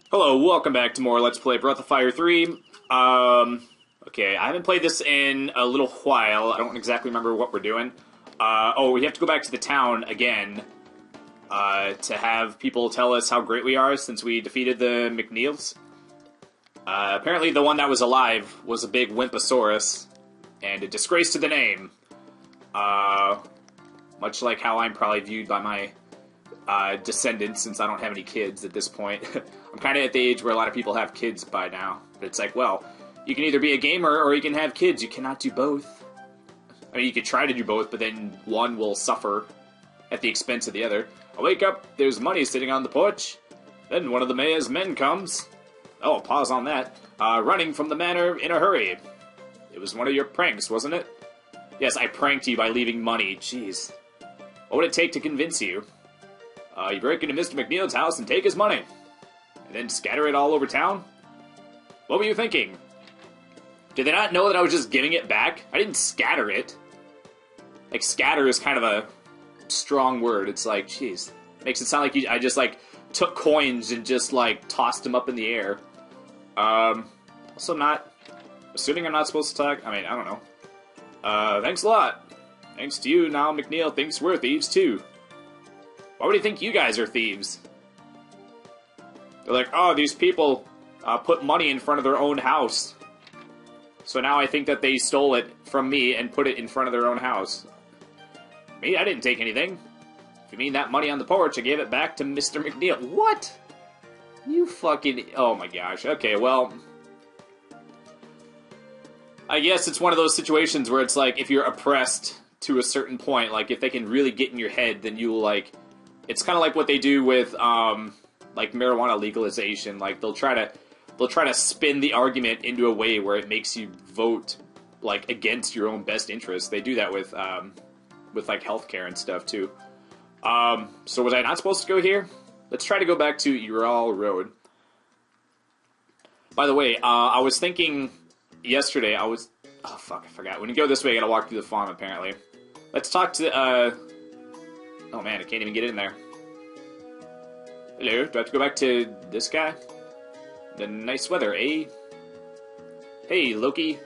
Hello, welcome back to more Let's Play Breath of Fire 3. Okay, I haven't played this in a little while. I don't exactly remember what we're doing. We have to go back to the town again, to have people tell us how great we are since we defeated the McNeils. Apparently the one that was alive was a big Wimposaurus, and a disgrace to the name. Much like how I'm probably viewed by my descendants, since I don't have any kids at this point. I'm kind of at the age where a lot of people have kids by now. But it's like, well, you can either be a gamer or you can have kids. You cannot do both. I mean, you could try to do both, but then one will suffer at the expense of the other. I wake up, there's money sitting on the porch. Then one of the mayor's men comes. Oh, pause on that. Running from the manor in a hurry. It was one of your pranks, wasn't it? Yes, I pranked you by leaving money. Jeez. What would it take to convince you? You break into Mr. McNeil's house and take his money. And then scatter it all over town? What were you thinking? Did they not know that I was just giving it back? I didn't scatter it. Like, scatter is kind of a strong word. It's like, jeez. Makes it sound like I just, like, took coins and just, like, tossed them up in the air. Also not... Assuming I'm not supposed to talk? I mean, I don't know. Thanks a lot. Thanks to you, now McNeil thinks we're thieves, too. Why would he think you guys are thieves? They're like, oh, these people put money in front of their own house. So now I think that they stole it from me and put it in front of their own house. Me? I didn't take anything. If you mean that money on the porch, I gave it back to Mr. McNeil. What? You fucking... Oh my gosh. Okay, well... I guess it's one of those situations where it's like, if you're oppressed to a certain point, like, if they can really get in your head, then you will, like... It's kind of like what they do with, like, marijuana legalization. Like, they'll try to spin the argument into a way where it makes you vote, like, against your own best interests. They do that with like, healthcare and stuff, too. So was I not supposed to go here? Let's try to go back to Ural Road. By the way, I was thinking yesterday, Oh, fuck, I forgot. When you go this way, I gotta walk through the farm, apparently. Let's talk to, Oh man, I can't even get in there. Hello, do I have to go back to this guy? The nice weather, eh? Hey, Loki.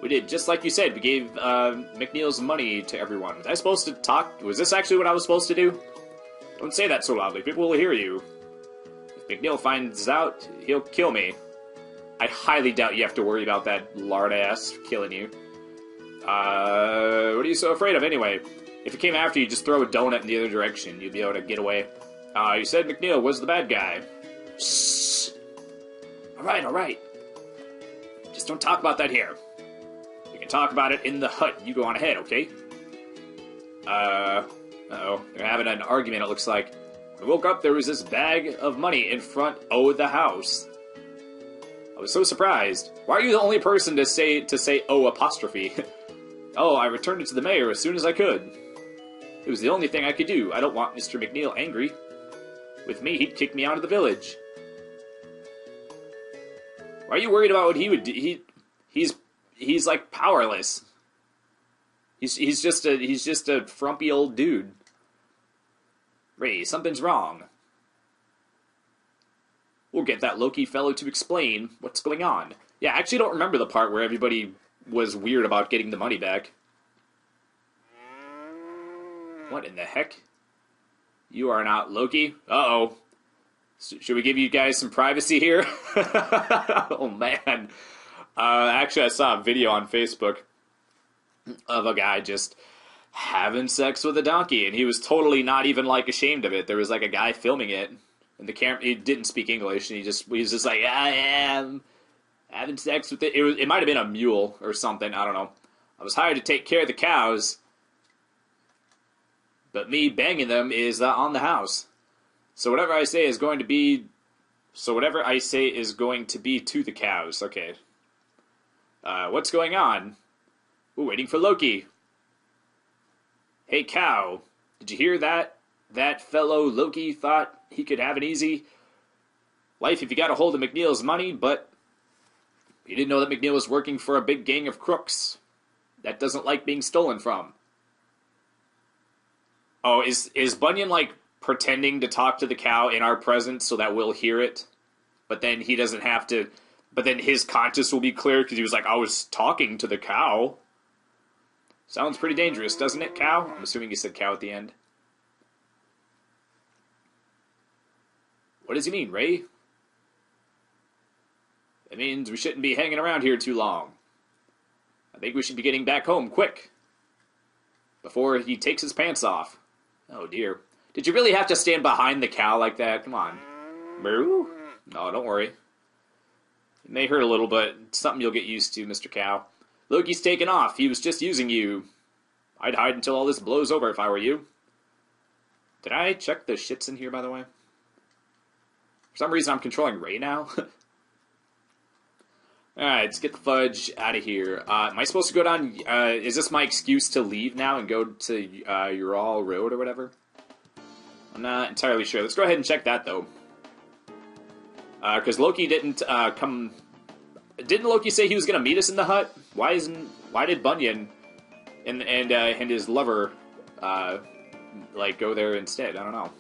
We did just like you said. We gave McNeil's money to everyone. Was I supposed to talk? Was this actually what I was supposed to do? Don't say that so loudly. People will hear you. If McNeil finds out, he'll kill me. I highly doubt you have to worry about that lard-ass killing you. What are you so afraid of anyway? If it came after you, just throw a donut in the other direction. You'd be able to get away. You said McNeil was the bad guy. Shh. Alright. Just don't talk about that here. We can talk about it in the hut. You go on ahead, okay? Uh-oh. They're having an argument, it looks like. When we woke up, there was this bag of money in front of the house. I was so surprised. Why are you the only person to say oh apostrophe? Oh, I returned it to the mayor as soon as I could. It was the only thing I could do. I don't want Mr. McNeil angry. With me, he'd kick me out of the village. Why are you worried about what he would do? He's like powerless. He's just a frumpy old dude. Ray, something's wrong. We'll get that Loki fellow to explain what's going on. Yeah, I actually don't remember the part where everybody was weird about getting the money back. What in the heck? You are not Loki? Uh-oh. Should we give you guys some privacy here? Oh, man. Actually, I saw a video on Facebook of a guy just having sex with a donkey, and he was totally not even, like, ashamed of it. There was, like, a guy filming it, and the camera, he didn't speak English, and he was just like, I am having sex with it. It might have been a mule or something, I don't know. I was hired to take care of the cows, but me banging them is on the house. So whatever I say is going to be to the cows. Okay. What's going on? We're waiting for Loki. Hey, cow. Did you hear that? That fellow Loki thought he could have an easy life if he got a hold of McNeil's money, but he didn't know that McNeil was working for a big gang of crooks that doesn't like being stolen from. Oh, is Bunyan, like, pretending to talk to the cow in our presence so that we'll hear it? but then he doesn't have to. But then his conscience will be clear because he was like, I was talking to the cow. Sounds pretty dangerous, doesn't it, cow? I'm assuming he said cow at the end. What does he mean, Ray? It means we shouldn't be hanging around here too long. I think we should be getting back home, quick. Before he takes his pants off. Oh, dear. Did you really have to stand behind the cow like that? Come on. Moo? No, don't worry. It may hurt a little, but it's something you'll get used to, Mr. Cow. Loki's taken off. He was just using you. I'd hide until all this blows over if I were you. Did I check the shits in here, by the way? For some reason, I'm controlling Ray now. Alright, let's get the fudge out of here. Am I supposed to go down... is this my excuse to leave now and go to Ural Road or whatever? I'm not entirely sure. Let's go ahead and check that, though. Because Loki didn't come... Didn't Loki say he was going to meet us in the hut? Why did Bunyan and his lover like go there instead? I don't know.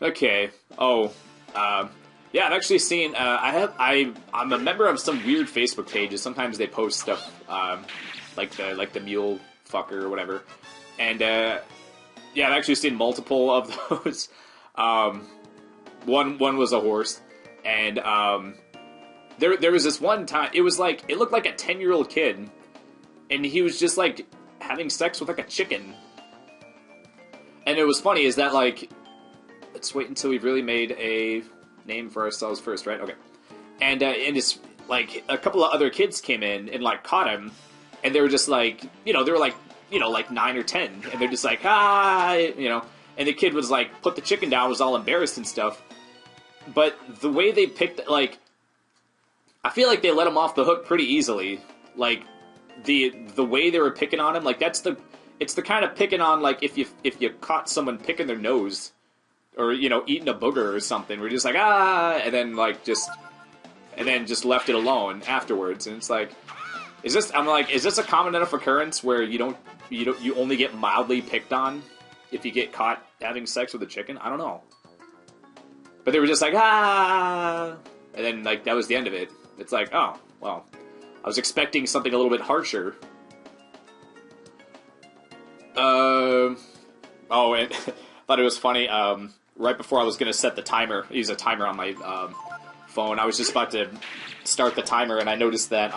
Okay. Oh. Yeah, I've actually seen. I'm a member of some weird Facebook pages. Sometimes they post stuff like the mule fucker or whatever. And yeah, I've actually seen multiple of those. One was a horse, and there was this one time. It looked like a 10-year-old kid, and he was just like having sex with like a chicken. And it was funny is that like, let's wait until we've really made a name for ourselves first, right? Okay. And it's like a couple of other kids came in and like caught him, and they were just like, they were like, like 9 or 10, and they're just like, and the kid was like, put the chicken down, was all embarrassed and stuff. But the way they picked, like, I feel like they let him off the hook pretty easily. Like, the way they were picking on him, like, it's the kind of picking on, like, if you caught someone picking their nose, or, eating a booger or something, we're just like, and then, like, just left it alone afterwards. And it's like, is this a common enough occurrence where you only get mildly picked on if you get caught having sex with a chicken? I don't know. But they were just like, and then, like, that was the end of it. It's like, oh, well, I was expecting something a little bit harsher. Oh, and thought it was funny, right before I was going to set the timer, use a timer on my phone, I was just about to start the timer, and I noticed that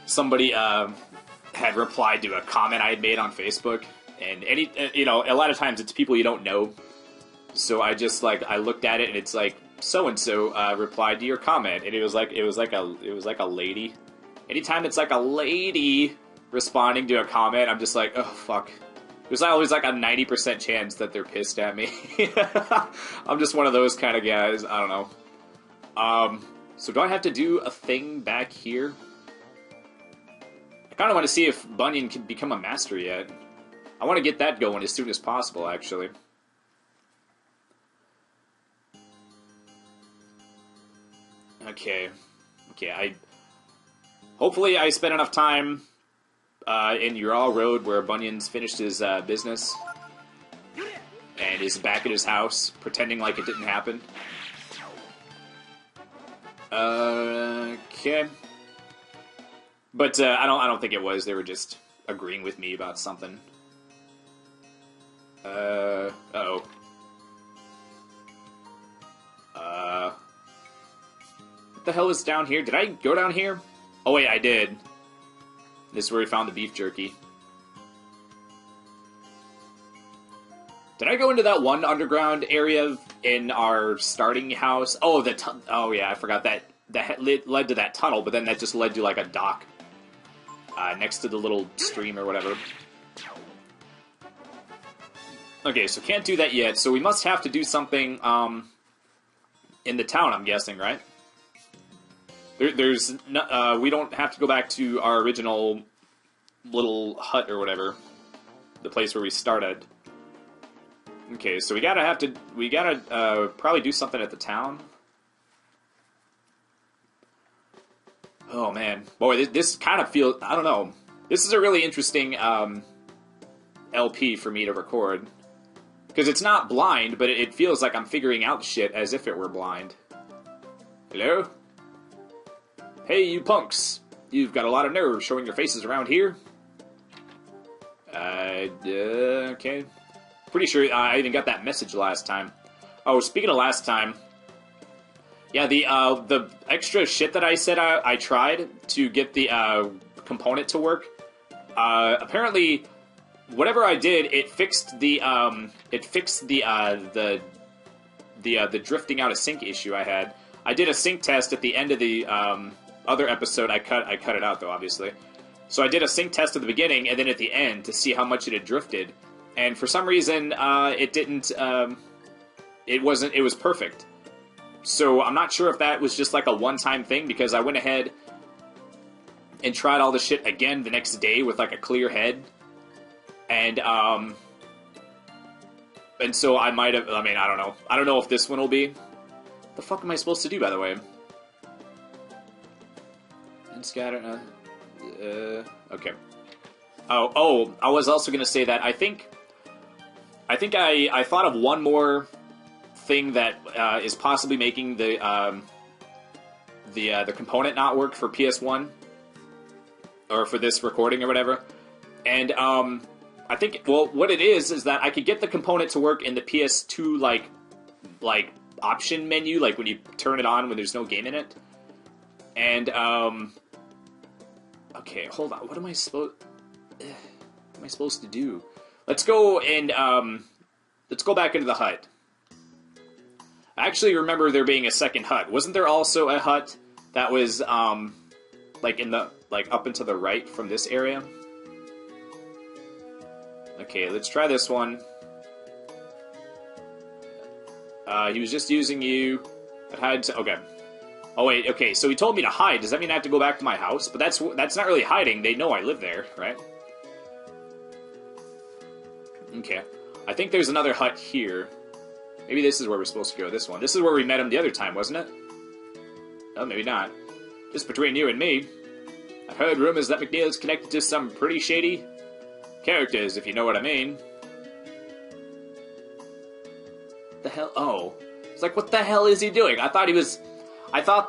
somebody had replied to a comment I had made on Facebook, and a lot of times it's people you don't know, so I just, like, I looked at it, and it's like, so-and-so replied to your comment, and it was like a lady. Anytime it's like a lady responding to a comment, I'm just like, oh, fuck. There's always like a 90% chance that they're pissed at me. I'm just one of those kind of guys. I don't know. So do I have to do a thing back here? I kind of want to see if Bunyan can become a master yet. I want to get that going as soon as possible, actually. Okay. Hopefully I spent enough time in Ural Road where Bunyan's finished his business and is back at his house, pretending like it didn't happen. Okay. But I don't think it was. They were just agreeing with me about something. Uh-oh. What the hell is down here? Did I go down here? Oh wait, I did. This is where we found the beef jerky. Did I go into that one underground area in our starting house? Oh, oh yeah, I forgot that led to that tunnel, but then that just led to like a dock next to the little stream or whatever. Okay, so can't do that yet. So we must have to do something in the town, I'm guessing, right? There's no, we don't have to go back to our original little hut or whatever, the place where we started. Okay, so we gotta probably do something at the town. Oh man, boy, this kind of feels, I don't know. This is a really interesting LP for me to record. Because it's not blind, but it feels like I'm figuring out shit as if it were blind. Hello? Hey, you punks. You've got a lot of nerve showing your faces around here. Okay. Pretty sure I even got that message last time. Oh, speaking of last time... Yeah, the extra shit that I said I tried to get the component to work, apparently, whatever I did, it fixed the drifting out of sync issue I had. I did a sync test at the end of the other episode. I cut it out though, obviously. So I did a sync test at the beginning and then at the end to see how much it had drifted, and for some reason it didn't. It was perfect. So I'm not sure if that was just like a one-time thing, because I went ahead and tried all the shit again the next day with like a clear head. And so I might have, I mean, I don't know. I don't know if this one will be. What the fuck am I supposed to do, by the way? It's got okay. Oh, I was also going to say that I think I thought of one more thing that is possibly making the component not work for PS1 or for this recording or whatever. And I think, well, what it is that I could get the component to work in the PS2 like option menu, like when you turn it on when there's no game in it. And okay, hold on. What am I supposed to do? Let's go and let's go back into the hut. I actually remember there being a second hut. Wasn't there also a hut that was, like in the, like up and to the right from this area? Okay, let's try this one. He was just using you. It had to, okay. Oh wait, okay, so he told me to hide. Does that mean I have to go back to my house? But that's not really hiding. They know I live there, right? Okay. I think there's another hut here. Maybe this is where we're supposed to go, this one. This is where we met him the other time, wasn't it? Oh, maybe not. Just between you and me. I've heard rumors that McNeil is connected to some pretty shady characters, if you know what I mean. The hell? Oh. It's like, what the hell is he doing? I thought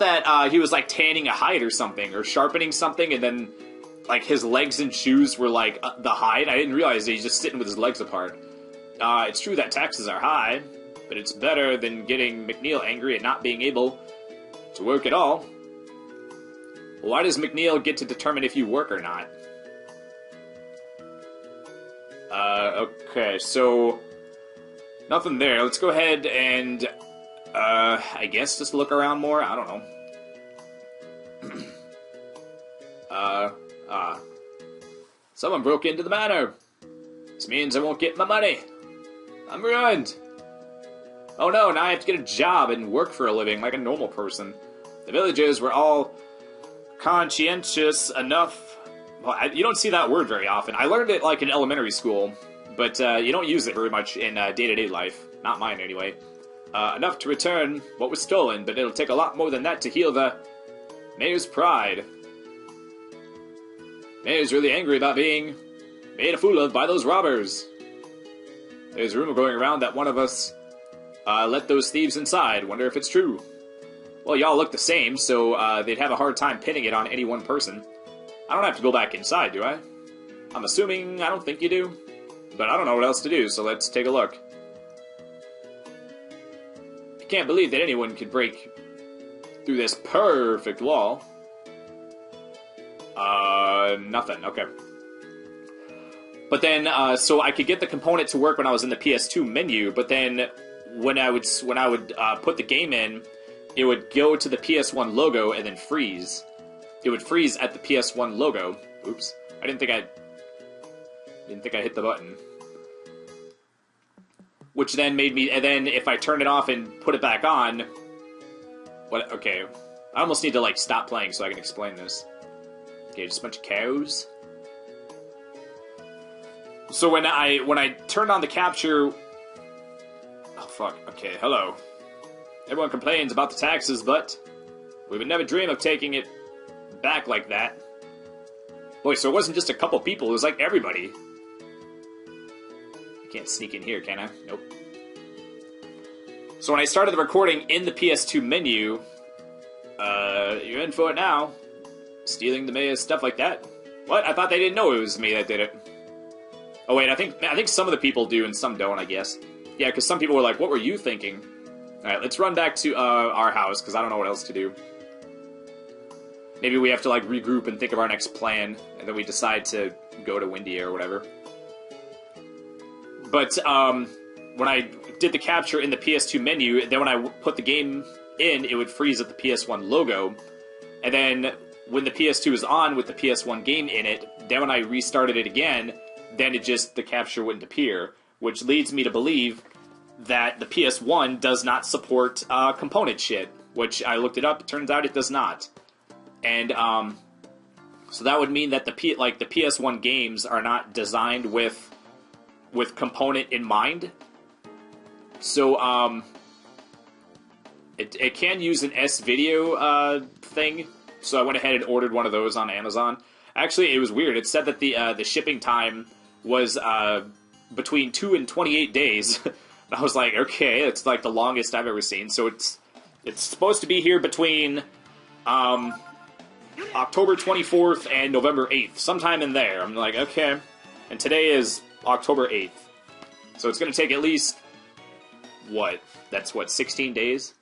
that he was like tanning a hide or something, or sharpening something, and then like his legs and shoes were like the hide. I didn't realize that he's just sitting with his legs apart. It's true that taxes are high, but it's better than getting McNeil angry at not being able to work at all. Why does McNeil get to determine if you work or not? Okay, so nothing there. Let's go ahead and, I guess just look around more. I don't know. Someone broke into the manor. This means I won't get my money. I'm ruined. Oh no, now I have to get a job and work for a living like a normal person. The villagers were all conscientious enough. Well, you don't see that word very often. I learned it like in elementary school, but you don't use it very much in day-to-day life. Not mine, anyway. Enough to return what was stolen, but it'll take a lot more than that to heal the mayor's pride. Mayor's really angry about being made a fool of by those robbers. There's a rumor going around that one of us let those thieves inside. Wonder if it's true. Well, y'all look the same, so they'd have a hard time pinning it on any one person. I don't have to go back inside, do I? I'm assuming I don't think you do. But I don't know what else to do, so let's take a look. I can't believe that anyone could break through this perfect wall. Nothing. Okay. But then, so I could get the component to work when I was in the PS2 menu, but then when I would put the game in, it would go to the PS1 logo and then freeze. It would freeze at the PS1 logo. Oops. I didn't think I hit the button. Which then made me, and then if I turn it off and put it back on, what, okay. I almost need to, like, stop playing so I can explain this. Okay, just a bunch of cows. So when I turned on the capture... Oh, fuck. Okay, hello. Everyone complains about the taxes, but we would never dream of taking it back like that. Boy, so it wasn't just a couple people, it was like everybody. I Can't sneak in here, can I? Nope. So when I started the recording in the PS2 menu, you're in for it now. Stealing the mayor's stuff like that. What? I thought they didn't know it was me that did it. Oh wait, I think some of the people do and some don't, I guess. Yeah, because some people were like, what were you thinking? Alright, let's run back to our house, because I don't know what else to do. Maybe we have to, like, regroup and think of our next plan, and then we decide to go to Windy or whatever. But, when I did the capture in the PS2 menu, then when I put the game in, it would freeze at the PS1 logo. And then, when the PS2 is on with the PS1 game in it, then when I restarted it again, then the capture wouldn't appear. Which leads me to believe that the PS1 does not support component shit. Which I looked it up, it turns out it does not. And, so that would mean that the PS1 games are not designed with component in mind. So, it can use an S-Video, thing. So I went ahead and ordered one of those on Amazon. Actually, it was weird. It said that the shipping time was, between 2 and 28 days. And I was like, okay, it's like the longest I've ever seen. So it's supposed to be here between, October 24th and November 8th. Sometime in there. I'm like, okay. And today is October 8th. So it's going to take at least, what? That's, 16 days?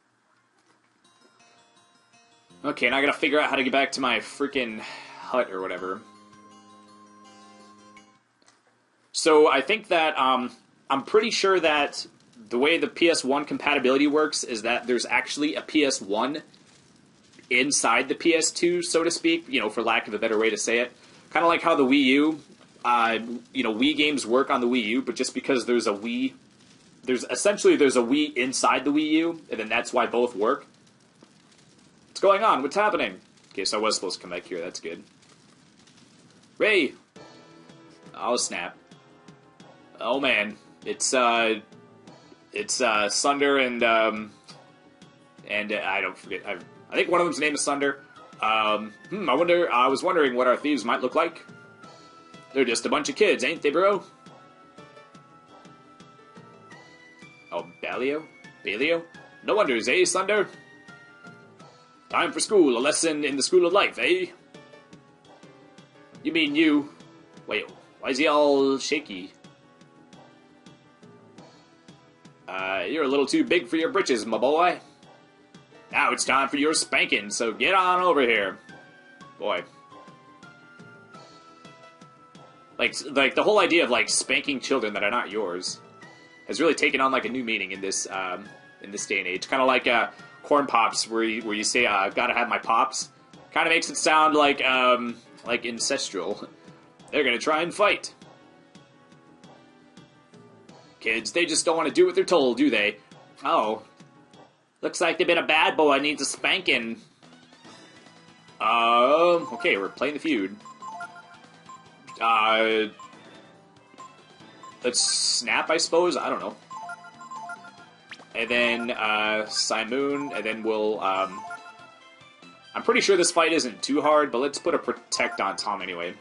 Okay, now I gotta figure out how to get back to my freaking hut or whatever. So I think that, I'm pretty sure that the way the PS1 compatibility works is that there's actually a PS1 inside the PS2, so to speak, you know, for lack of a better way to say it. Kind of like how the Wii U, you know, Wii games work on the Wii U, but just because there's a Wii, there's a Wii inside the Wii U, and then that's why both work. What's going on? What's happening? Okay, so I was supposed to come back here, that's good. Ray! Oh, snap. Oh, man. It's Sunder and I don't forget, I think one of them's name is Sunder. I was wondering what our thieves might look like. They're just a bunch of kids, ain't they, bro? Oh, Balio? No wonders, eh, Sunder? Time for school, a lesson in the school of life, eh? You mean you? Wait, why is he all shaky? You're a little too big for your britches, my boy. Now it's time for your spanking, so get on over here. Boy. Like the whole idea of, like, spanking children that are not yours has really taken on, like, a new meaning in this day and age. Kind of like, corn pops, where you say, gotta have my pops. Kind of makes it sound like ancestral. They're gonna try and fight. Kids, they just don't want to do what they're told, do they? Oh. Looks like they've been a bad boy, needs a spanking. Okay, we're playing the feud. Let's snap, I suppose? I don't know. And then, Simoon, and then we'll, I'm pretty sure this fight isn't too hard, but let's put a Protect on Tom anyway.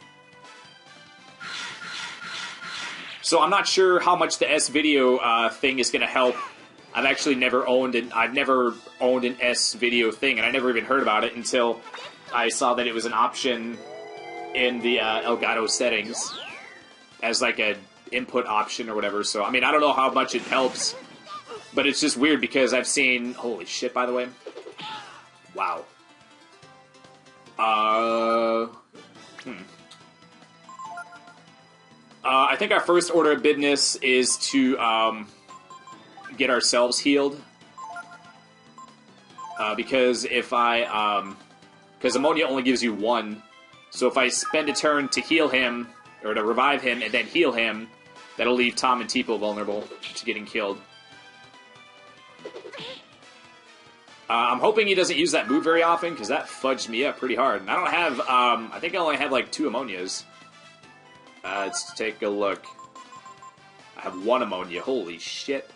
So I'm not sure how much the S-Video, thing is gonna help. I've actually never owned an S-Video thing, and I never even heard about it until I saw that it was an option in the, Elgato settings as, like, a input option or whatever, so, I mean, I don't know how much it helps. But it's just weird because I've seen... Holy shit, by the way. Wow. I think our first order of business is to, get ourselves healed. Because if I, because ammonia only gives you one. So if I spend a turn to heal him, or to revive him and then heal him, that'll leave Tom and Tipo vulnerable to getting killed. I'm hoping he doesn't use that move very often, because that fudged me up pretty hard. And I don't have, I think I only have, like, 2 ammonias. Let's take a look. I have 1 ammonia. Holy shit.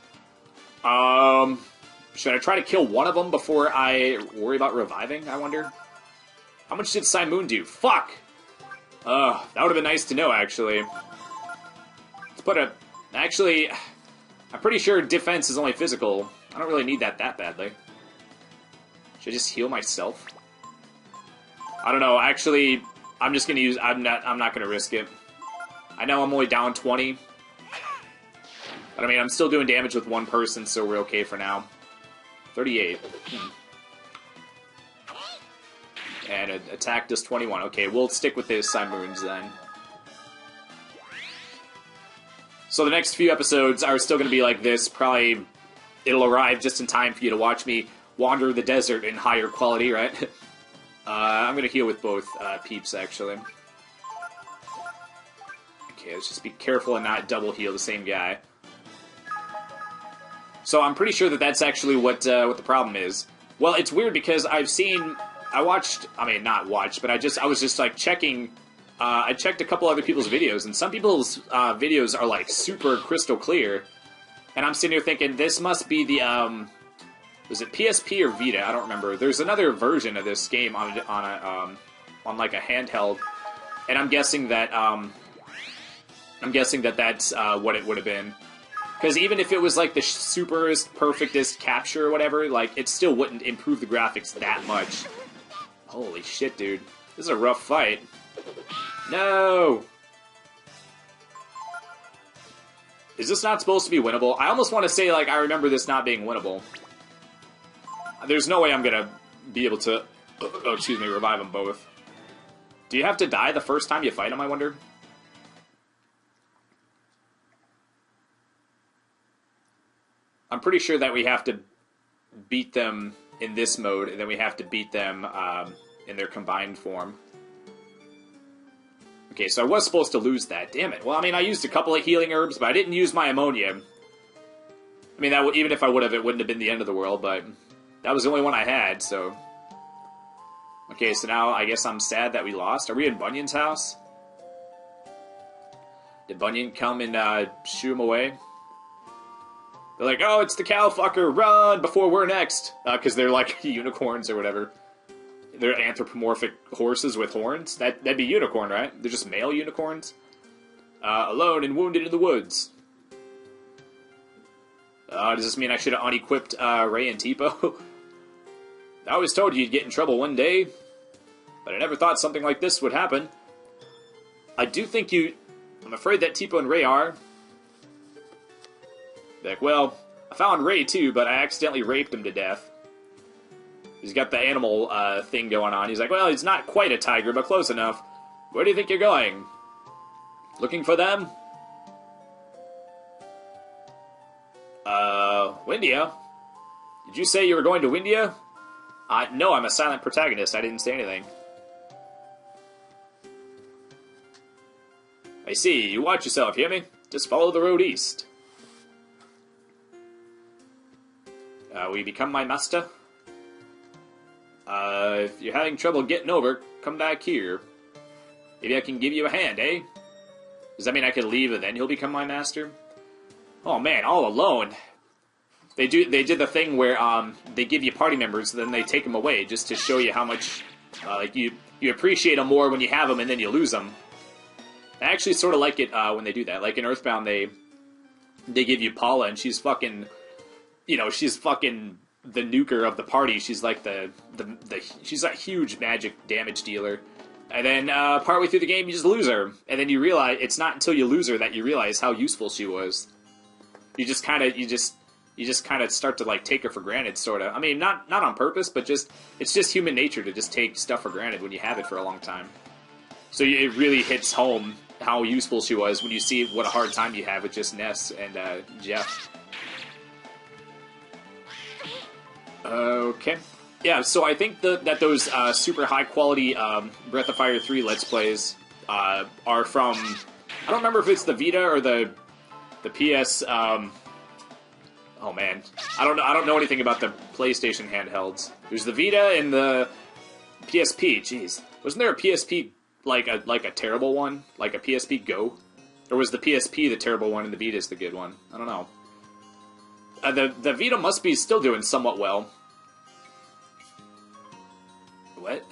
Should I try to kill one of them before I worry about reviving, I wonder? How much did Simoon do? Fuck! That would have been nice to know, actually. Let's put a... Actually, I'm pretty sure defense is only physical. I don't really need that badly. Should I just heal myself? I don't know. Actually, I'm just gonna use. I'm not gonna risk it. I know I'm only down 20, but I mean I'm still doing damage with one person, so we're okay for now. 38. And attack does 21. Okay, we'll stick with this Simoons then. So the next few episodes are still going to be like this. Probably it'll arrive just in time for you to watch me wander the desert in higher quality, right? I'm going to heal with both peeps, actually. Okay, let's just be careful and not double heal the same guy. So I'm pretty sure that that's actually what the problem is. Well, it's weird because I was just like checking. I checked a couple other people's videos, and some people's videos are like super crystal clear. And I'm sitting here thinking this must be the was it PSP or Vita? I don't remember. There's another version of this game on like a handheld, and I'm guessing that that's what it would have been. Because even if it was like the superest, perfectest capture or whatever, like it still wouldn't improve the graphics that much. Holy shit, dude! This is a rough fight. No! Is this not supposed to be winnable? I almost want to say, like, I remember this not being winnable. There's no way I'm gonna be able to, revive them both. Do you have to die the first time you fight them, I wonder? I'm pretty sure that we have to beat them in this mode, and then we have to beat them in their combined form. Okay, so I was supposed to lose that. Damn it. Well, I mean, I used a couple of healing herbs, but I didn't use my ammonia. I mean, even if I would have, it wouldn't have been the end of the world, but that was the only one I had, so... Okay, so now I guess I'm sad that we lost. Are we in Bunyan's house? Did Bunyan come and shoo him away? They're like, oh, it's the cow fucker, run before we're next. Because they're like unicorns or whatever. They're anthropomorphic horses with horns. That'd be unicorn, right? They're just male unicorns. Alone and wounded in the woods. Does this mean I should have unequipped Ray and Tipo? I always told you you'd get in trouble one day, but I never thought something like this would happen. I do think I'm afraid that Tipo and Ray are. Like, well, I found Ray too, but I accidentally raped him to death. He's got the animal thing going on. He's like, well, he's not quite a tiger, but close enough. Where do you think you're going? Looking for them? Windia? Did you say you were going to Windia? No, I'm a silent protagonist. I didn't say anything. I see. You watch yourself, hear me? Just follow the road east. Will you become my master? If you're having trouble getting over, come back here. Maybe I can give you a hand, eh? Does that mean I can leave and then he'll become my master? Oh man, all alone. They did the thing where they give you party members, then they take them away just to show you how much like you appreciate them more when you have them and then you lose them. I actually sort of like it when they do that. Like in Earthbound, they give you Paula, and she's fucking, she's fucking the nuker of the party. She's like she's a huge magic damage dealer. And then partway through the game, you just lose her, and then you realize it's not until you lose her that you realize how useful she was. You just kind of start to like take her for granted, sort of. I mean, not on purpose, but it's just human nature to just take stuff for granted when you have it for a long time. So it really hits home how useful she was when you see what a hard time you have with just Ness and Jeff. Okay. Yeah, so I think that those super high-quality Breath of Fire 3 Let's Plays are from... I don't remember if it's the Vita or the PS... oh, man. I don't know anything about the PlayStation handhelds. There's the Vita and the PSP. Jeez. Wasn't there a PSP, like a terrible one? Like a PSP Go? Or was the PSP the terrible one and the Vita's the good one? I don't know. The Vita must be still doing somewhat well. What?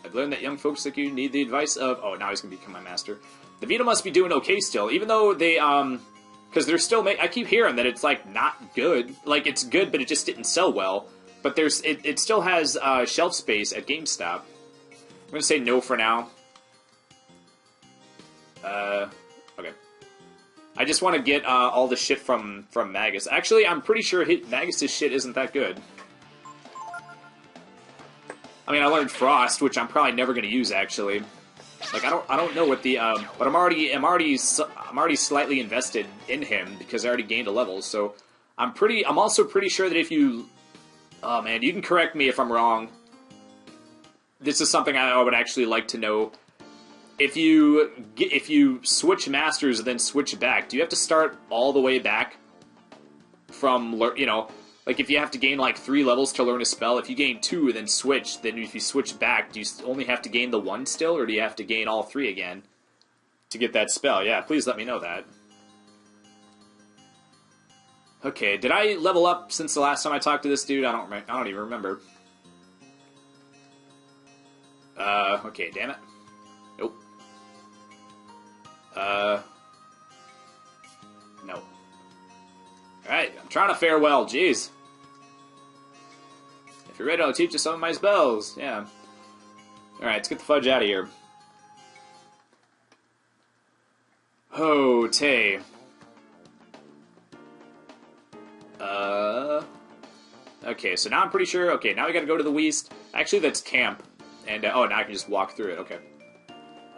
I've learned that young folks like you need the advice of... Oh, now he's going to become my master. The Vita must be doing okay still, even though they kind Because they're still I keep hearing that it's, like, not good. Like, it's good, but it just didn't sell well. But it still has shelf space at GameStop. I'm going to say no for now. Okay. I just want to get all the shit from Magus. Actually, I'm pretty sure Magus' shit isn't that good. I mean, I learned Frost, which I'm probably never going to use, actually. Like, I don't know what the, but I'm already slightly invested in him because I already gained a level, so I'm also pretty sure that if you, oh man, you can correct me if I'm wrong. This is something I would actually like to know. If you switch masters and then switch back, do you have to start all the way back from, you know, like if you have to gain like 3 levels to learn a spell, if you gain 2 and then switch, then if you switch back, do you only have to gain the 1 still, or do you have to gain all 3 again to get that spell? Yeah, please let me know that. Okay, did I level up since the last time I talked to this dude? I don't even remember. Okay, damn it. Nope. No. Alright, I'm trying to fare well, jeez. If you're ready, I'll teach you some of my spells. Yeah. Alright, let's get the fudge out of here. Ho-tay. Okay, so now I'm pretty sure... Okay, now we gotta go to the west. Actually, that's camp. And, oh, now I can just walk through it. Okay.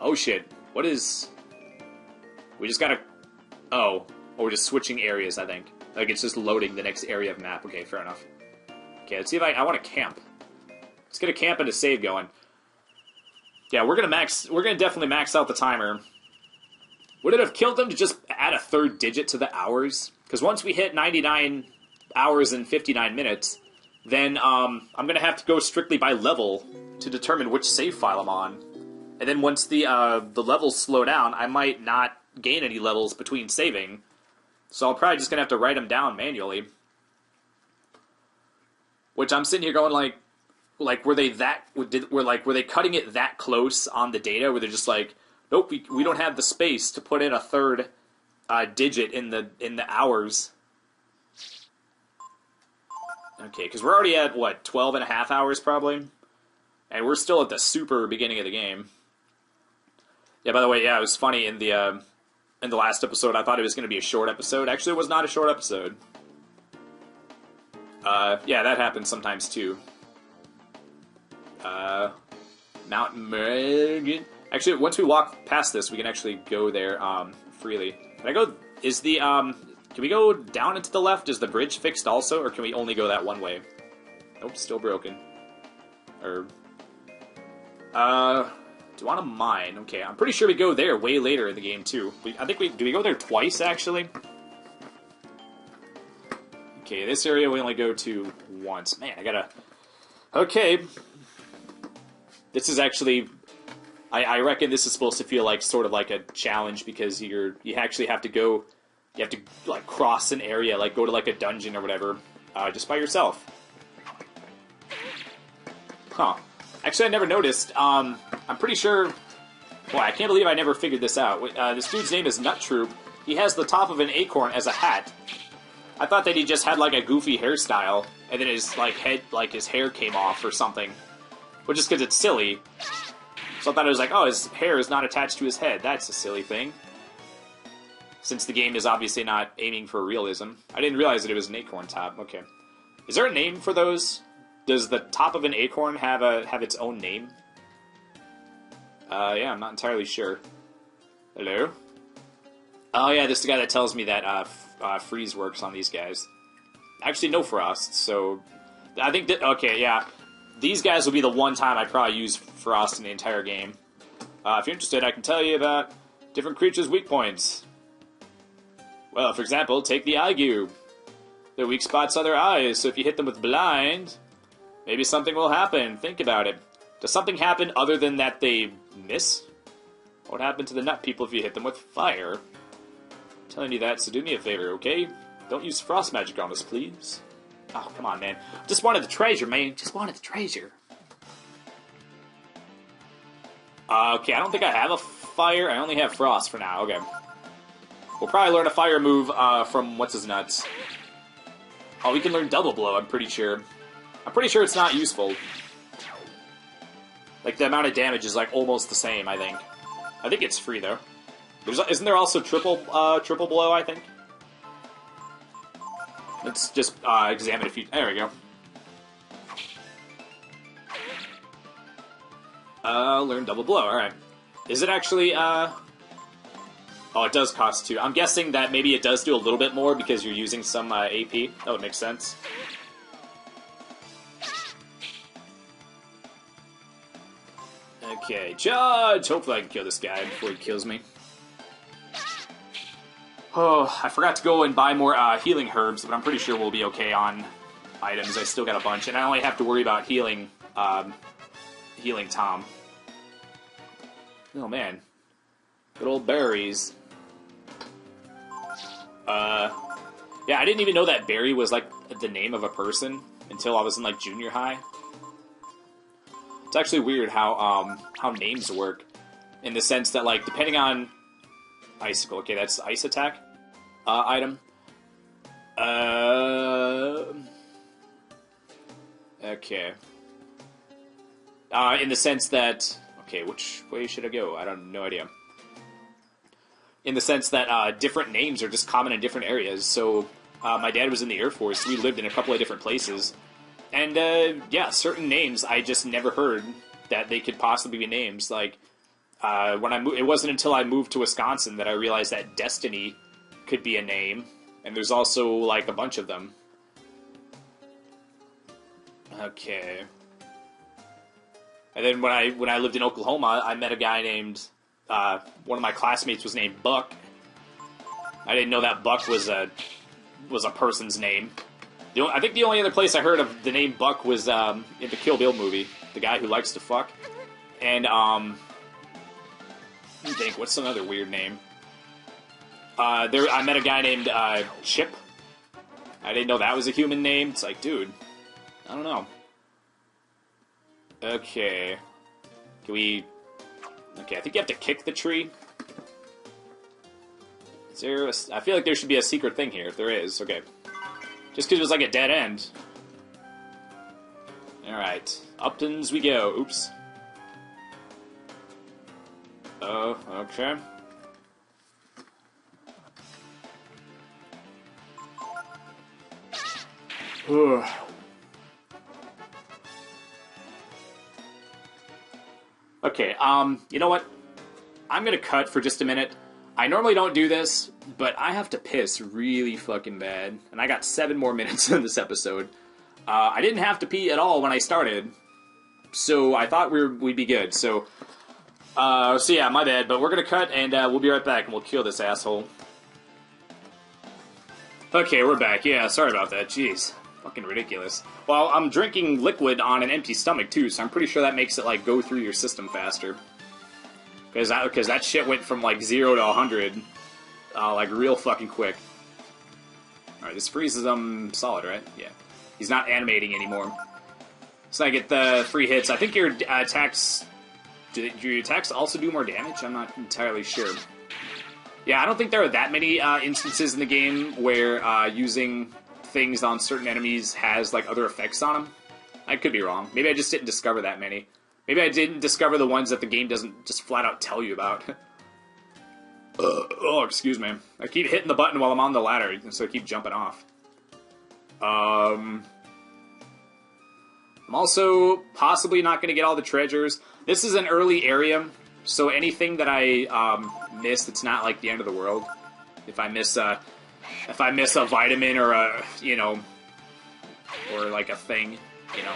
Oh, shit. What is... We just gotta... Oh. Or we're just switching areas, I think. Like, it's just loading the next area of map. Okay, fair enough. Okay, let's see if I want to camp. Let's get a camp and a save going. Yeah, we're gonna definitely max out the timer. Would it have killed them to just add a 3rd digit to the hours? Because once we hit 99 hours and 59 minutes, then I'm gonna have to go strictly by level to determine which save file I'm on. And then once the levels slow down, I might not gain any levels between saving. So I'm probably just gonna have to write them down manually. Which I'm sitting here going like were they cutting it that close on the data where they're just like, nope, we don't have the space to put in a 3rd digit in the hours. Okay, because we're already at what, 12.5 hours probably, and we're still at the super beginning of the game. Yeah, by the way, yeah, it was funny in the last episode. I thought it was going to be a short episode. Actually, it was not a short episode. Yeah, that happens sometimes too. Mount Mergen. Actually, once we walk past this, we can actually go there freely. Can I go? Can we go down and to the left? Is the bridge fixed also, or can we only go that one way? Nope, still broken. Do you want to mine? Okay, I'm pretty sure we go there way later in the game too. Do we go there twice actually? Okay, this area we only go to once. Man, I gotta... Okay. This is actually... I reckon this is supposed to feel like sort of like a challenge because you actually have to go... You have to, like, cross an area, like, go to, like, a dungeon or whatever, just by yourself. Huh. Actually, I never noticed. I'm pretty sure... Boy, I can't believe I never figured this out. This dude's name is Nut Troop. He has the top of an acorn as a hat. I thought that he just had, like, a goofy hairstyle, and then his, like, head, like, his hair came off or something. Well, just because it's silly. So I thought it was like, oh, his hair is not attached to his head. That's a silly thing. Since the game is obviously not aiming for realism. I didn't realize that it was an acorn top. Okay. Is there a name for those? Does the top of an acorn have its own name? Yeah, I'm not entirely sure. Hello? Oh yeah, this is the guy that tells me that freeze works on these guys. Actually, no frost, so... I think that... Okay, yeah. These guys will be the one time I probably use frost in the entire game. If you're interested, I can tell you about different creatures' weak points. Well, for example, take the ague. Their weak spots are their eyes, so if you hit them with blind, maybe something will happen. Think about it. Does something happen other than that they miss? What happened to the nut people if you hit them with fire? I'm telling you that, so do me a favor, okay? Don't use frost magic on us, please. Oh, come on, man. Just wanted the treasure, man. Just wanted the treasure. Okay, I don't think I have a fire. I only have frost for now. Okay. We'll probably learn a fire move from what's-his-nuts. Oh, we can learn double blow, I'm pretty sure. I'm pretty sure it's not useful. Like, the amount of damage is, like, almost the same, I think. I think it's free, though. Isn't there also triple blow, I think? Let's just examine a few... There we go. Learn double blow, alright. Is it actually, Oh, it does cost 2. I'm guessing that maybe it does do a little bit more because you're using some AP. That would make sense. Okay, Judge! Hopefully I can kill this guy before he kills me. Oh, I forgot to go and buy more healing herbs, but I'm pretty sure we'll be okay on items. I still got a bunch, and I only have to worry about healing Tom. Oh, man. Good old berries. Yeah, I didn't even know that Barry was, like, the name of a person until I was in, like, junior high. It's actually weird how names work, in the sense that, like, depending on... Icicle, okay, that's Ice Attack item. Okay. In the sense that... Okay, which way should I go? I don't no idea. In the sense that different names are just common in different areas. So, my dad was in the Air Force. We lived in a couple of different places. And, yeah, certain names I just never heard that they could possibly be names. Like, when I it wasn't until I moved to Wisconsin that I realized that Destiny could be a name. And there's also, like, a bunch of them. Okay. And then when I lived in Oklahoma, I met a guy named... one of my classmates was named Buck. I didn't know that Buck was a person's name. I think the only other place I heard of the name Buck was in the Kill Bill movie. The guy who likes to fuck. And, let me think, what's another weird name? I met a guy named Chip. I didn't know that was a human name. It's like, dude, I don't know. Okay. Can we... Okay, I think you have to kick the tree. Is there I feel like there should be a secret thing here, if there is. Okay. Just because it was like a dead end. Alright. Uptons we go. Oops. Oh, okay. Okay, you know what? I'm gonna cut for just a minute. I normally don't do this, but I have to piss really fucking bad. And I got 7 more minutes in this episode. I didn't have to pee at all when I started, so I thought we'd be good. So yeah, my bad, but we're gonna cut, and we'll be right back, and we'll kill this asshole. Okay, we're back. Yeah, sorry about that. Jeez. Fucking ridiculous. Well, I'm drinking liquid on an empty stomach, too, so I'm pretty sure that makes it, like, go through your system faster. Because that shit went from, like, 0 to 100, like, real fucking quick. Alright, this freezes him solid, right? Yeah. He's not animating anymore. So I get the free hits. I think your attacks... Do your attacks also do more damage? I'm not entirely sure. Yeah, I don't think there are that many instances in the game where using things on certain enemies has, like, other effects on them. I could be wrong. Maybe I just didn't discover that many. Maybe I didn't discover the ones that the game doesn't just flat out tell you about. Oh, excuse me. I keep hitting the button while I'm on the ladder, so I keep jumping off. I'm also possibly not going to get all the treasures. This is an early area, so anything that I miss, it's not like the end of the world. If I miss a vitamin or a, you know, or like a thing, you know.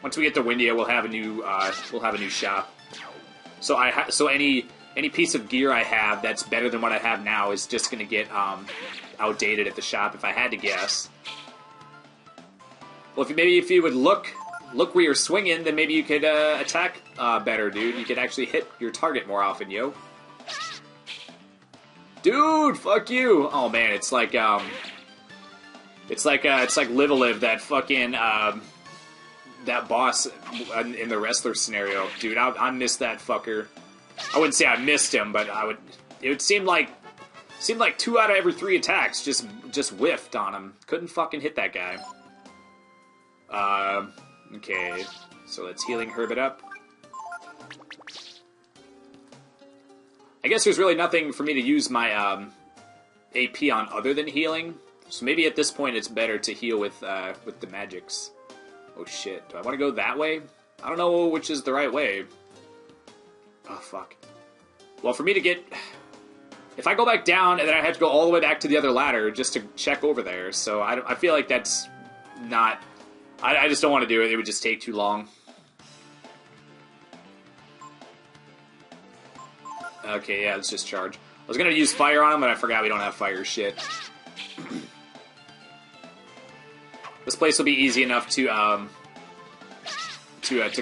Once we get to Windia, we'll have a new shop. So any piece of gear I have that's better than what I have now is just going to get outdated at the shop, if I had to guess. Well, if you would look where you're swinging, then maybe you could attack better, dude. You could actually hit your target more often, yo. Dude, fuck you! Oh man, it's like Live a Live, that fucking that boss in the wrestler scenario, dude. I missed that fucker. I wouldn't say I missed him, but it would seem like Seemed like 2 out of every 3 attacks just whiffed on him. Couldn't fucking hit that guy. Okay. So let's Healing Herb it up. I guess there's really nothing for me to use my AP on other than healing. So maybe at this point it's better to heal with the magics. Oh shit, do I want to go that way? I don't know which is the right way. Oh fuck. Well, for me to get... If I go back down, and then I have to go all the way back to the other ladder just to check over there. So I feel like that's not... I just don't want to do it. It would just take too long. Okay, yeah, let's just charge. I was going to use fire on him, but I forgot we don't have fire shit. This place will be easy enough to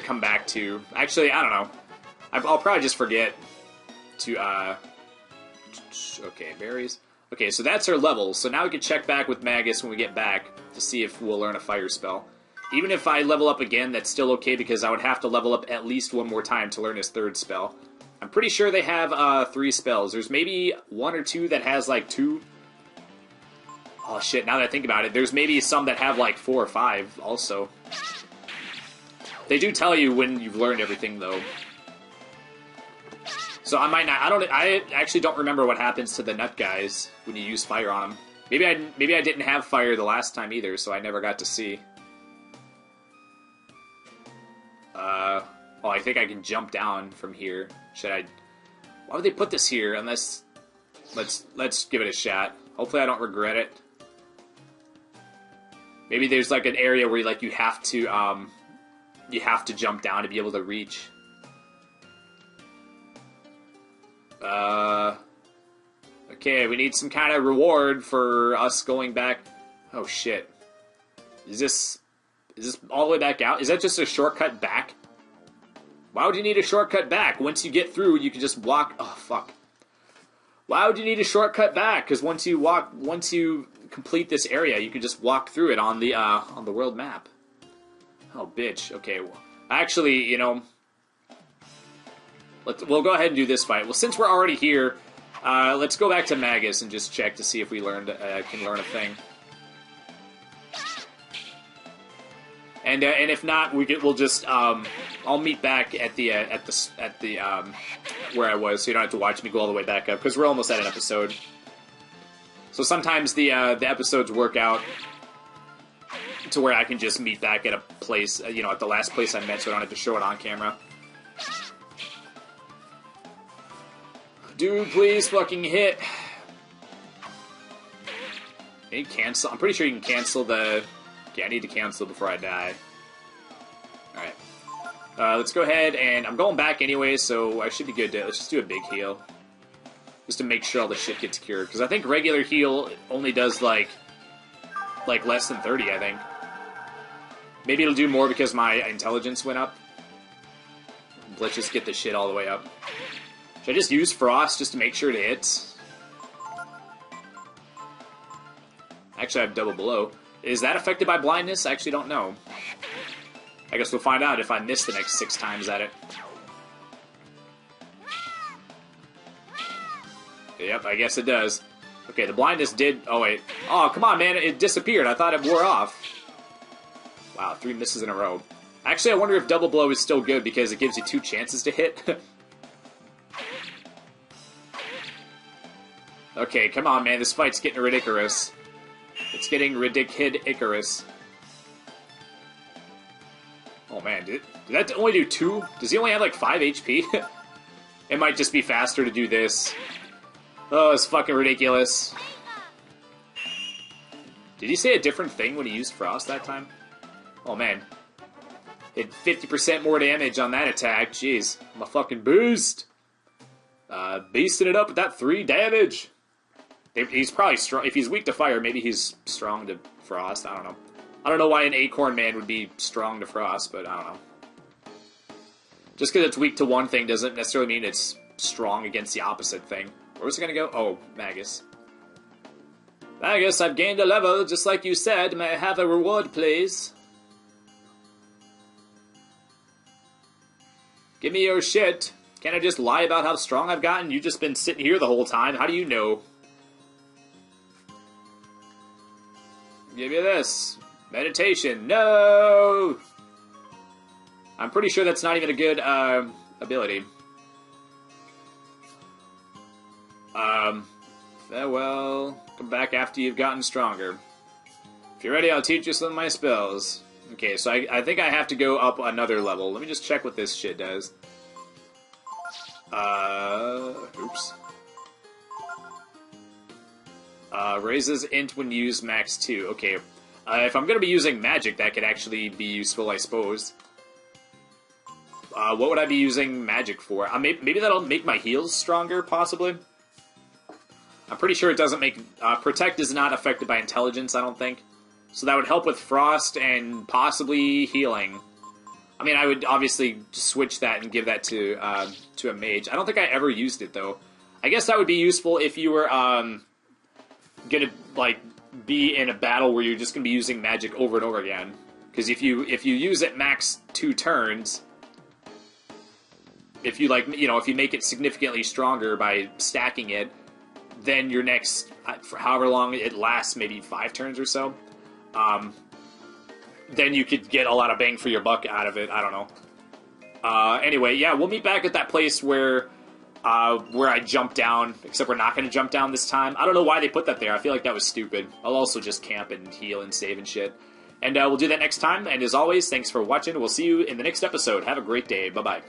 come back to. Actually, I don't know. I'll probably just forget to, okay, berries. Okay, so that's our level. So now we can check back with Magus when we get back to see if we'll learn a fire spell. Even if I level up again, that's still okay because I would have to level up at least one more time to learn his 3rd spell. I'm pretty sure they have 3 spells. There's maybe 1 or 2 that has like 2. Oh shit, now that I think about it, there's maybe some that have like 4 or 5 also. They do tell you when you've learned everything though. So I might not, I actually don't remember what happens to the nut guys when you use fire on them. Maybe I didn't have fire the last time either, so I never got to see. Oh, I think I can jump down from here. Should I? Why would they put this here? Unless, let's give it a shot. Hopefully I don't regret it. Maybe there's like an area where you have to jump down to be able to reach. Okay, we need some kind of reward for us going back. Oh shit. Is this all the way back out? Is that just a shortcut back? Why would you need a shortcut back? Once you get through, you can just walk. Oh fuck. Why would you need a shortcut back? Because once you complete this area, you can just walk through it on the world map. Oh bitch. Okay. Well, actually, you know, we'll go ahead and do this fight. Well, since we're already here, let's go back to Magus and just check to see if we can learn a thing. And if not, we'll just I'll meet back at the where I was, so you don't have to watch me go all the way back up because we're almost at an episode. So sometimes the episodes work out to where I can just meet back at a place, you know, at the last place I met, so I don't have to show it on camera. Dude, please fucking hit. Can you cancel? I'm pretty sure you can cancel the... Okay, I need to cancel before I die. Alright. Let's go ahead, and I'm going back anyway, so I should be good to... Let's just do a big heal. Just to make sure all the shit gets cured. Because I think regular heal only does, like less than 30, I think. Maybe it'll do more because my intelligence went up. Let's just get this shit all the way up. Should I just use Frost just to make sure it hits? Actually, I have double blow. Is that affected by blindness? I actually don't know. I guess we'll find out if I miss the next 6 times at it. Yep, I guess it does. Okay, the blindness did... Oh, wait. Oh, come on, man. It disappeared. I thought it wore off. Wow, 3 misses in a row. Actually, I wonder if double blow is still good because it gives you 2 chances to hit. Okay, come on, man. This fight's getting ridiculous. It's getting ridiculous. Oh, man. Did that only do 2? Does he only have, like, 5 HP? It might just be faster to do this. Oh, it's fucking ridiculous. Did he say a different thing when he used Frost that time? Oh, man. Hit 50% more damage on that attack. Jeez. I'm a fucking boost. Beasting it up with that 3 damage. He's probably strong. If he's weak to fire, maybe he's strong to Frost. I don't know. I don't know why an Acorn Man would be strong to Frost, but I don't know. Just because it's weak to one thing doesn't necessarily mean it's strong against the opposite thing. Where was it going to go? Oh, Magus. Magus, I've gained a level, just like you said. May I have a reward, please? Give me your shit. Can't I just lie about how strong I've gotten? You've just been sitting here the whole time. How do you know? Give me this. Meditation. No! I'm pretty sure that's not even a good ability. Farewell. Come back after you've gotten stronger. If you're ready, I'll teach you some of my spells. Okay, so I think I have to go up another level. Let me just check what this shit does. Oops. Raises int when used max 2. Okay. If I'm going to be using magic, that could actually be useful, I suppose. What would I be using magic for? Maybe that'll make my heals stronger, possibly? I'm pretty sure it doesn't make... Protect is not affected by intelligence, I don't think. So that would help with frost and possibly healing. I mean, I would obviously switch that and give that to a mage. I don't think I ever used it, though. I guess that would be useful if you were gonna, like, be in a battle where you're just gonna be using magic over and over again. Because if you use it max 2 turns... If you, like, you know, if you make it significantly stronger by stacking it, then your next, for however long it lasts, maybe 5 turns or so, then you could get a lot of bang for your buck out of it. I don't know. Anyway, yeah, we'll meet back at that place where I jumped down, except we're not going to jump down this time. I don't know why they put that there. I feel like that was stupid. I'll also just camp and heal and save and shit. And we'll do that next time. And as always, thanks for watching. We'll see you in the next episode. Have a great day. Bye-bye.